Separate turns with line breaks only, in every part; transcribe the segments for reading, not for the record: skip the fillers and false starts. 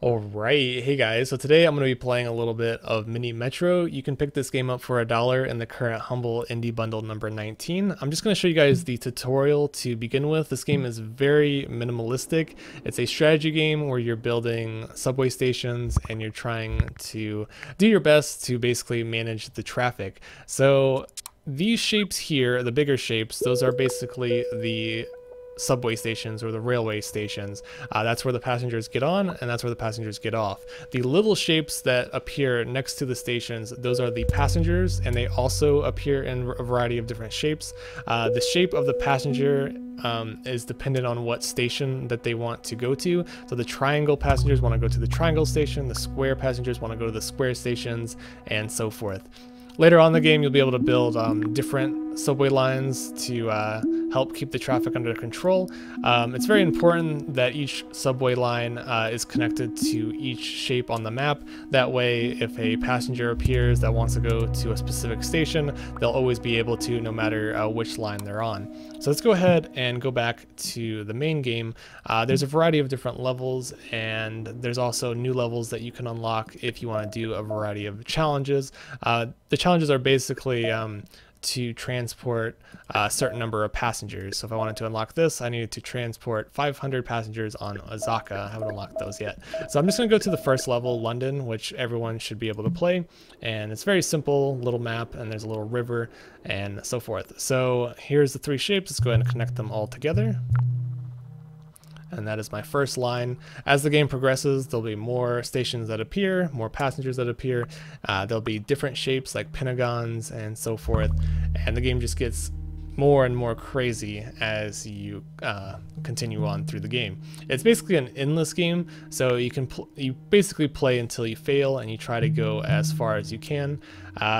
Alright, hey guys, so today I'm going to be playing a little bit of Mini Metro. You can pick this game up for $1 in the current Humble Indie Bundle number 19. I'm just going to show you guys the tutorial to begin with. This game is very minimalistic. It's a strategy game where you're building subway stations and you're trying to do your best to basically manage the traffic. So these shapes here, the bigger shapes, those are basically the subway stations or the railway stations. That's where the passengers get on and that's where the passengers get off. The little shapes that appear next to the stations, those are the passengers, and they also appear in a variety of different shapes. The shape of the passenger is dependent on what station that they want to go to. So the triangle passengers want to go to the triangle station, the square passengers want to go to the square stations, and so forth. Later on in the game, you'll be able to build different subway lines to help keep the traffic under control. It's very important that each subway line is connected to each shape on the map. That way, if a passenger appears that wants to go to a specific station, they'll always be able to, no matter which line they're on. So let's go ahead and go back to the main game. There's a variety of different levels, and there's also new levels that you can unlock if you want to do a variety of challenges. The challenges are basically to transport a certain number of passengers. So if I wanted to unlock this, I needed to transport 500 passengers on Osaka. I haven't unlocked those yet. So I'm just going to go to the first level, London, which everyone should be able to play. And it's very simple, little map, and there's a little river and so forth. So here's the three shapes. Let's go ahead and connect them all together. And that is my first line. As the game progresses, there'll be more stations that appear, more passengers that appear. There'll be different shapes like pentagons and so forth. And the game just gets more and more crazy as you continue on through the game. It's basically an endless game, so you basically play until you fail and you try to go as far as you can.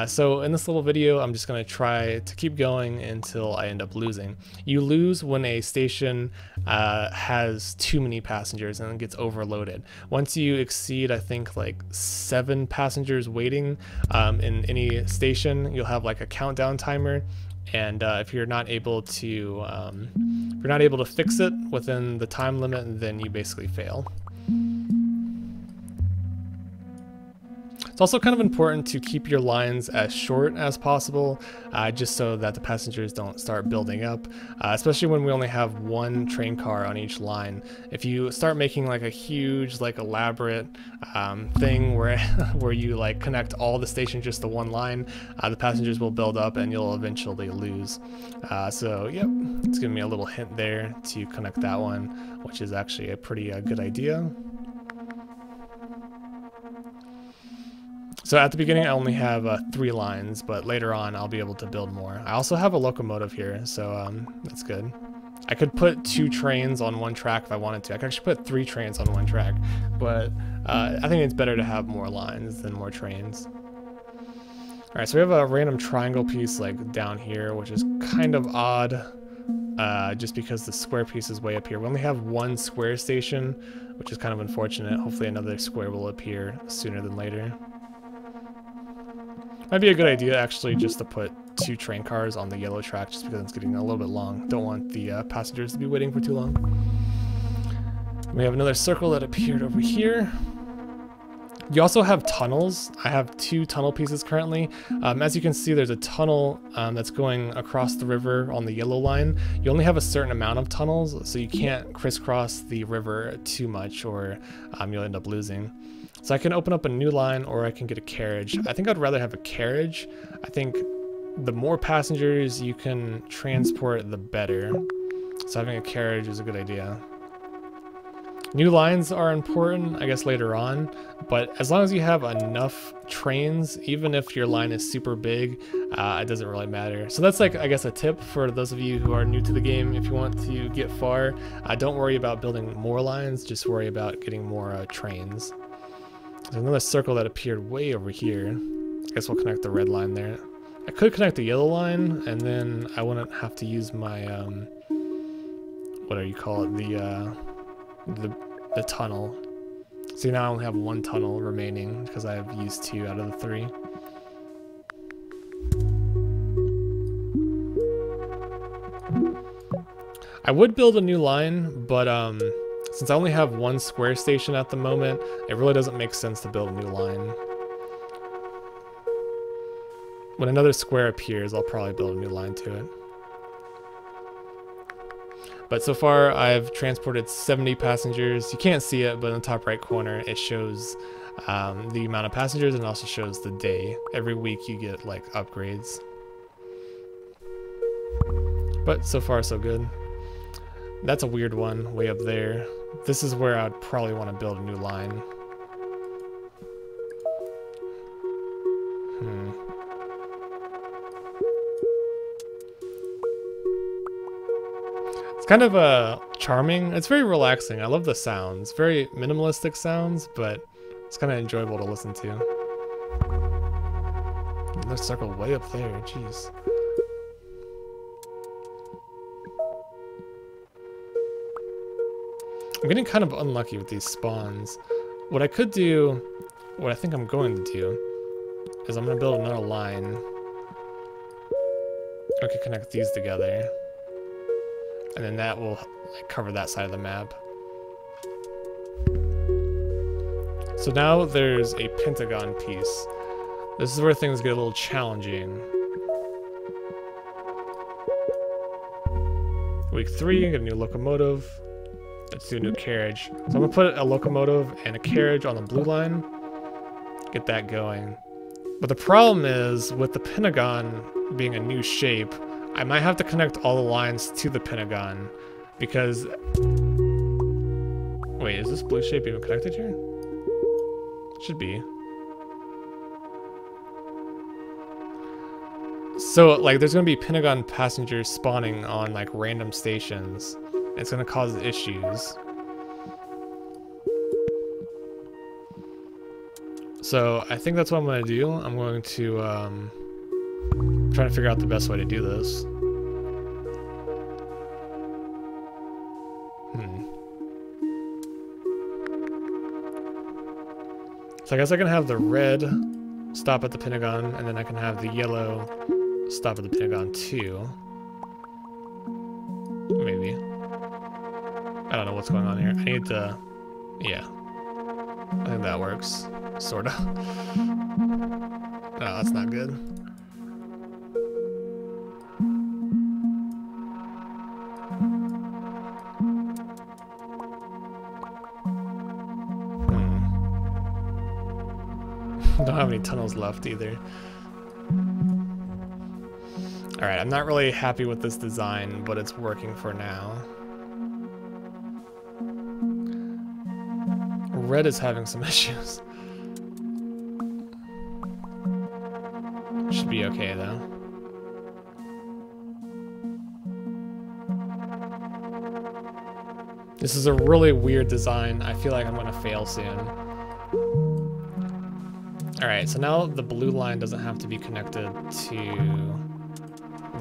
So in this little video, I'm just going to try to keep going until I end up losing. You lose when a station has too many passengers and it gets overloaded. Once you exceed, I think, like 7 passengers waiting in any station, you'll have like a countdown timer. And if you're not able to fix it within the time limit, then you basically fail. It's also kind of important to keep your lines as short as possible, just so that the passengers don't start building up, especially when we only have one train car on each line. If you start making like a huge, like elaborate thing where you like connect all the stations just to one line, the passengers will build up and you'll eventually lose. So yep, it's giving me a little hint there to connect that one, which is actually a pretty good idea. So at the beginning I only have 3 lines, but later on I'll be able to build more. I also have a locomotive here, so that's good. I could put 2 trains on one track if I wanted to. I could actually put 3 trains on one track, but I think it's better to have more lines than more trains. Alright, so we have a random triangle piece like down here, which is kind of odd, just because the square piece is way up here. We only have 1 square station, which is kind of unfortunate. Hopefully another square will appear sooner than later. Might be a good idea actually just to put 2 train cars on the yellow track, just because it's getting a little bit long. Don't want the passengers to be waiting for too long. We have another circle that appeared over here. You also have tunnels. I have 2 tunnel pieces currently. As you can see, there's a tunnel that's going across the river on the yellow line. You only have a certain amount of tunnels, so you can't crisscross the river too much, or you'll end up losing. So I can open up a new line, or I can get a carriage. I think I'd rather have a carriage. I think the more passengers you can transport, the better. So having a carriage is a good idea. New lines are important, I guess, later on, but as long as you have enough trains, even if your line is super big, it doesn't really matter. So that's like, I guess, a tip for those of you who are new to the game. If you want to get far, don't worry about building more lines, just worry about getting more trains. There's another circle that appeared way over here. I guess we'll connect the red line there. I could connect the yellow line, and then I wouldn't have to use my, what do you call it, the tunnel. See, now I only have 1 tunnel remaining because I have used 2 out of the 3. I would build a new line, but Since I only have one square station at the moment, it really doesn't make sense to build a new line. When another square appears, I'll probably build a new line to it. But so far, I've transported 70 passengers. You can't see it, but in the top right corner, it shows the amount of passengers and also shows the day. Every week you get like upgrades. But so far, so good. That's a weird one way up there. This is where I'd probably want to build a new line. It's kind of charming. It's very relaxing. I love the sounds. Very minimalistic sounds, but it's kind of enjoyable to listen to. Another circle way up there. Jeez. I'm getting kind of unlucky with these spawns. What I could do, what I think I'm going to do, is I'm going to build another line. I could connect these together. And then that will like, cover that side of the map. So now there's a Pentagon piece. This is where things get a little challenging. Week 3, get a new locomotive. Let's do a new carriage. So I'm gonna put a locomotive and a carriage on the blue line. Get that going. But the problem is, with the Pentagon being a new shape, I might have to connect all the lines to the Pentagon, because... Wait, is this blue shape even connected here? Should be. So, like, there's gonna be Pentagon passengers spawning on, like, random stations. It's gonna cause issues. So, I think that's what I'm gonna do. I'm going to, try to figure out the best way to do this. So I guess I can have the red stop at the Pentagon, and then I can have the yellow stop at the Pentagon too. Maybe. I don't know what's going on here. I need to... Yeah. I think that works. Sorta. No, that's not good. Don't have any tunnels left either. Alright, I'm not really happy with this design, but it's working for now. Red is having some issues. Should be okay though. This is a really weird design. I feel like I'm gonna fail soon. Alright, so now the blue line doesn't have to be connected to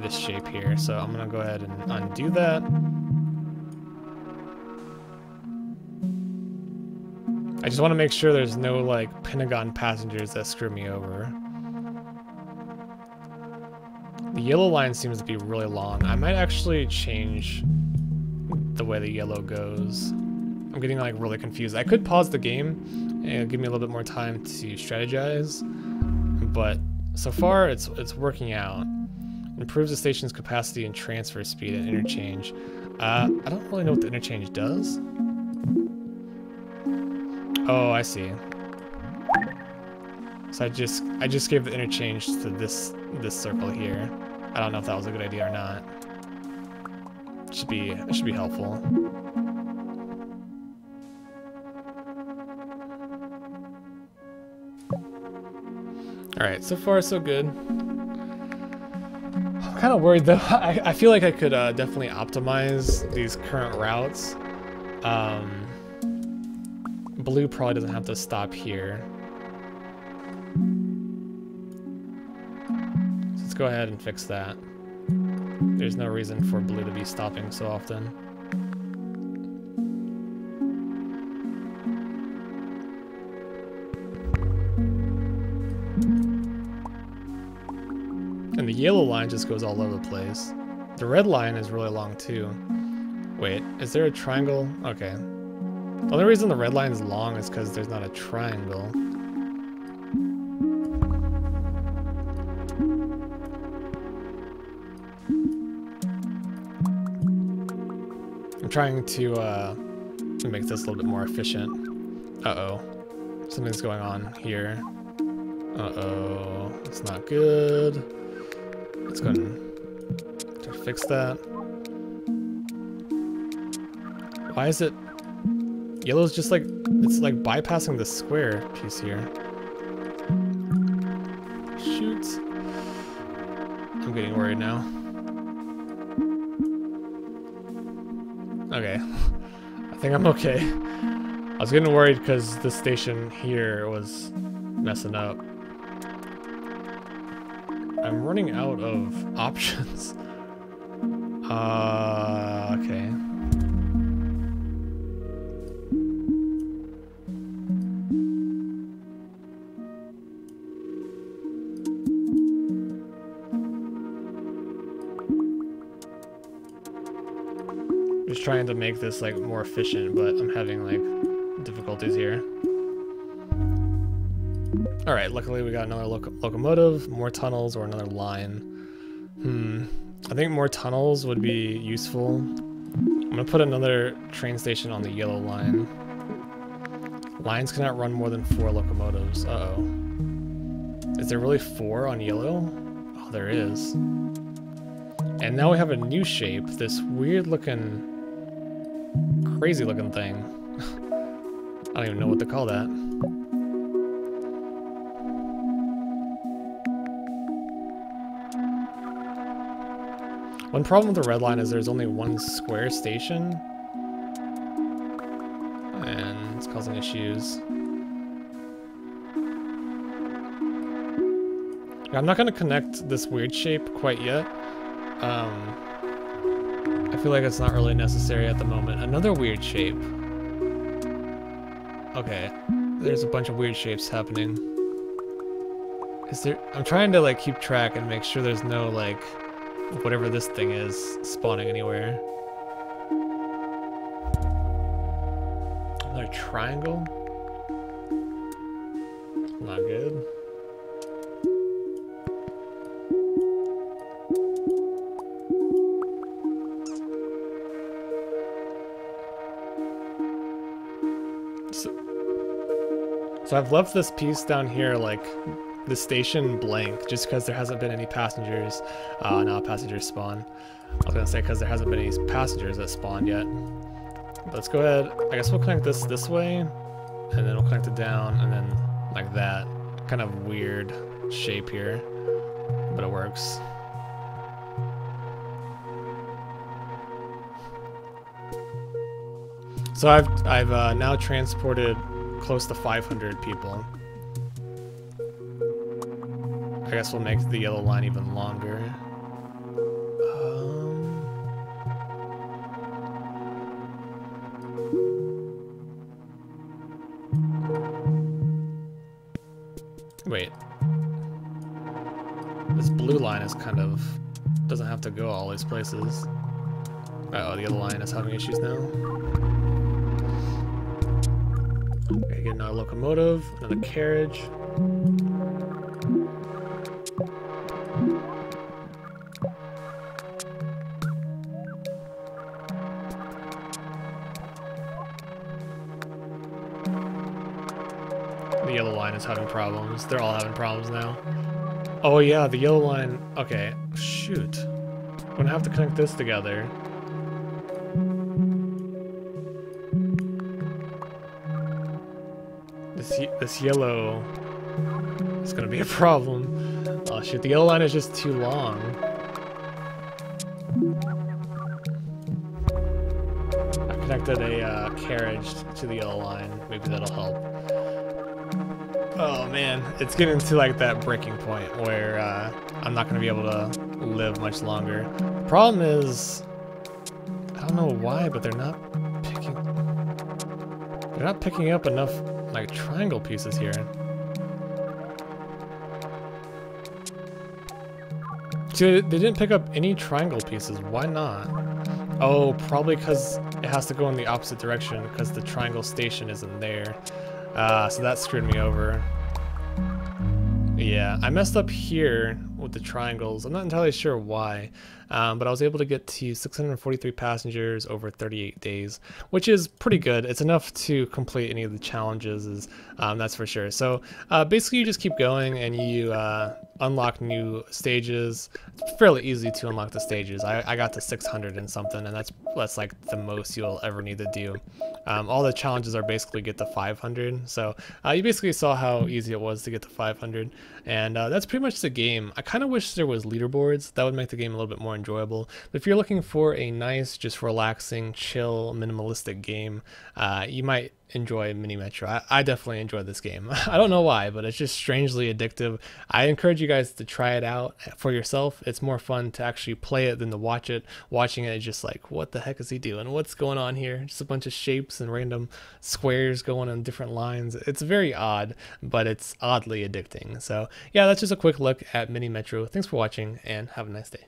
this shape here, so I'm gonna go ahead and undo that. I just want to make sure there's no like Pentagon passengers that screw me over. The yellow line seems to be really long. I might actually change the way the yellow goes. I'm getting like really confused. I could pause the game and give me a little bit more time to strategize, but so far it's working out. Improves the station's capacity and transfer speed and interchange. I don't really know what the interchange does. Oh, I see. So I just gave the interchange to this circle here. I don't know if that was a good idea or not. It should be helpful. All right, so far so good. I'm kind of worried though. I feel like I could definitely optimize these current routes. Blue probably doesn't have to stop here. So let's go ahead and fix that. There's no reason for blue to be stopping so often. And the yellow line just goes all over the place. The red line is really long too. Wait, is there a triangle? Okay. The only reason the red line is long is because there's not a triangle. I'm trying to make this a little bit more efficient. Uh-oh. Something's going on here. Uh-oh. It's not good. Let's go ahead and fix that. Why is it... Yellow's just like... It's like bypassing the square piece here. Shoot. I'm getting worried now. Okay. I think I'm okay. I was getting worried because the station here was messing up. I'm running out of options. Okay. Just trying to make this like more efficient, but I'm having like difficulties here. All right, luckily we got another locomotive, more tunnels, or another line. I think more tunnels would be useful. I'm gonna put another train station on the yellow line. Lines cannot run more than 4 locomotives. Uh-oh. Is there really 4 on yellow? Oh, there is. And now we have a new shape, this weird looking, crazy looking thing. I don't even know what to call that. One problem with the red line is there's only one square station, and it's causing issues. I'm not going to connect this weird shape quite yet. I feel like it's not really necessary at the moment. Another weird shape. Okay, there's a bunch of weird shapes happening. Is there... I'm trying to like keep track and make sure there's no like... whatever this thing is spawning anywhere. Another triangle? Not good. So I've left this piece down here, like the station, blank, just because there hasn't been any passengers. Now passengers spawn. I was gonna say because there hasn't been any passengers that spawned yet. But let's go ahead. I guess we'll connect this way, and then we'll connect it down, and then like that. Kind of weird shape here, but it works. So I've now transported close to 500 people. I guess we'll make the yellow line even longer. Wait. This blue line is kind of... doesn't have to go all these places. Uh-oh, the other line is having issues now. Okay, get another locomotive, another carriage. The yellow line is having problems. They're all having problems now. Oh yeah, the yellow line... Okay, shoot. I'm gonna have to connect this together. This yellow is gonna be a problem. Oh shit, the yellow line is just too long. I connected a carriage to the yellow line. Maybe that'll help. Oh man, it's getting to like that breaking point where I'm not gonna be able to live much longer. The problem is, I don't know why, but they're not picking up enough like triangle pieces here. See, they didn't pick up any triangle pieces. Why not? Oh, probably because it has to go in the opposite direction because the triangle station isn't there. So that screwed me over. Yeah, I messed up here with the triangles. I'm not entirely sure why, but I was able to get to 643 passengers over 38 days, which is pretty good. It's enough to complete any of the challenges, that's for sure. So basically you just keep going and you unlock new stages. It's fairly easy to unlock the stages. I got to 600 and something, and that's like the most you'll ever need to do. All the challenges are basically get to 500, so you basically saw how easy it was to get to 500, and that's pretty much the game. I kind of wish there was leaderboards. That would make the game a little bit more enjoyable. But if you're looking for a nice, just relaxing, chill, minimalistic game, you might enjoy Mini Metro. I definitely enjoy this game. I don't know why, but it's just strangely addictive. I encourage you guys to try it out for yourself. It's more fun to actually play it than to watch it. Watching it is just like, what the heck is he doing? What's going on here? Just a bunch of shapes and random squares going on different lines. It's very odd, but it's oddly addicting. So yeah, that's just a quick look at Mini Metro. Thanks for watching and have a nice day.